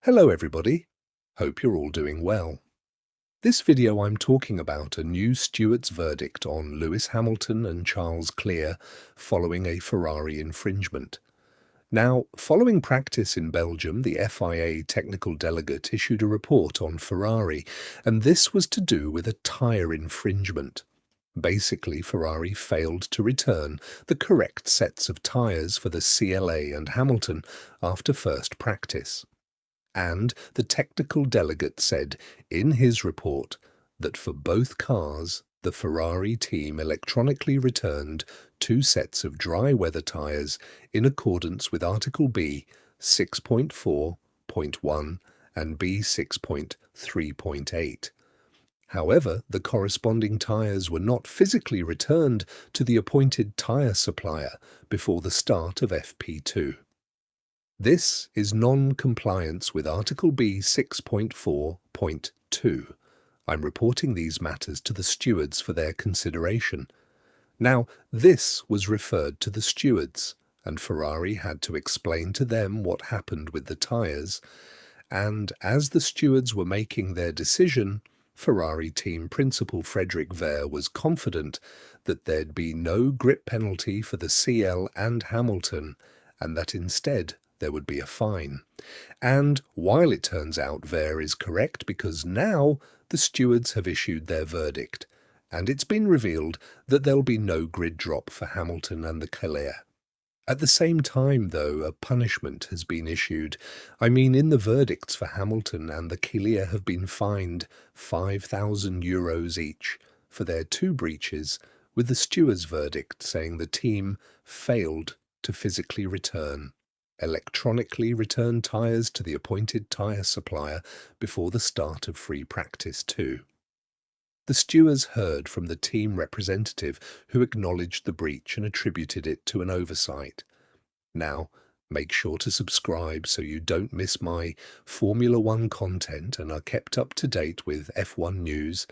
Hello everybody, hope you're all doing well. This video I'm talking about a new steward's verdict on Lewis Hamilton and Charles Leclerc following a Ferrari infringement. Now, following practice in Belgium, the FIA technical delegate issued a report on Ferrari, and this was to do with a tyre infringement. Basically, Ferrari failed to return the correct sets of tyres for the CLA and Hamilton after first practice. And the technical delegate said in his report that for both cars, the Ferrari team electronically returned two sets of dry weather tyres in accordance with Article B 6.4.1 and B 6.3.8. However, the corresponding tyres were not physically returned to the appointed tyre supplier before the start of FP2. This is non-compliance with Article B 6.4.2. I'm reporting these matters to the stewards for their consideration. Now, this was referred to the stewards, and Ferrari had to explain to them what happened with the tyres, and as the stewards were making their decision, Ferrari team principal Frédéric Vair was confident that there'd be no grip penalty for the CL and Hamilton, and that instead there would be a fine. And while it turns out Vair is correct because now the stewards have issued their verdict, and it's been revealed that there'll be no grid drop for Hamilton and the Leclerc. At the same time, though, a punishment has been issued. In the verdicts for Hamilton and the Leclerc have been fined €5,000 each for their two breaches, with the stewards' verdict saying the team failed to physically electronically return tyres to the appointed tyre supplier before the start of free practice 2. The stewards heard from the team representative who acknowledged the breach and attributed it to an oversight. Now, make sure to subscribe so you don't miss my Formula One content and are kept up to date with F1News.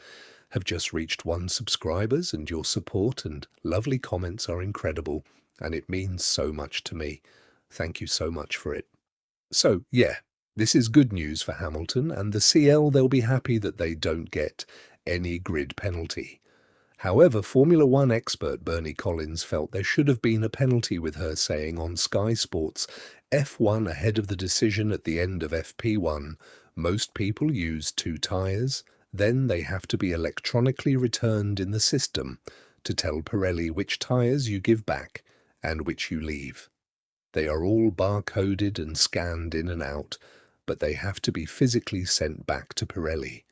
Have just reached 1 subscribers, and your support and lovely comments are incredible, and it means so much to me. Thank you so much for it. So, yeah, this is good news for Hamilton, and the CL, they'll be happy that they don't get any grid penalty. However, Formula One expert Bernie Collins felt there should have been a penalty, with her saying on Sky Sports F1 ahead of the decision at the end of FP1, most people use two tyres, then they have to be electronically returned in the system to tell Pirelli which tyres you give back and which you leave. They are all barcoded and scanned in and out, but they have to be physically sent back to Pirelli.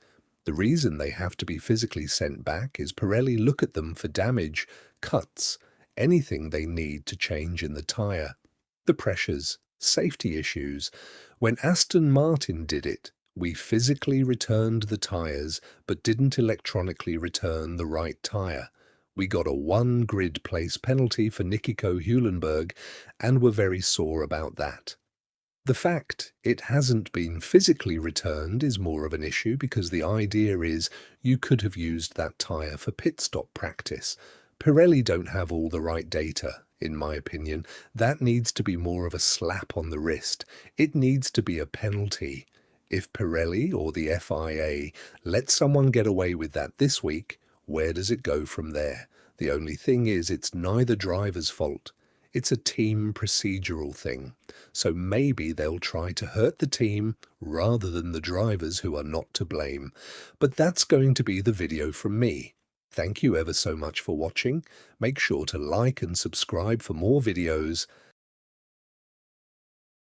The reason they have to be physically sent back is Pirelli look at them for damage, cuts, anything they need to change in the tyre, the pressures, safety issues. When Aston Martin did it, we physically returned the tyres but didn't electronically return the right tyre. We got a 1 grid place penalty for Nico Hülkenberg and were very sore about that. The fact it hasn't been physically returned is more of an issue because the idea is you could have used that tyre for pit stop practice. Pirelli don't have all the right data, in my opinion. That needs to be more of a slap on the wrist. It needs to be a penalty. If Pirelli or the FIA let someone get away with that this week, where does it go from there? The only thing is it's neither driver's fault. It's a team procedural thing. So maybe they'll try to hurt the team rather than the drivers who are not to blame. But that's going to be the video from me. Thank you ever so much for watching. Make sure to like and subscribe for more videos,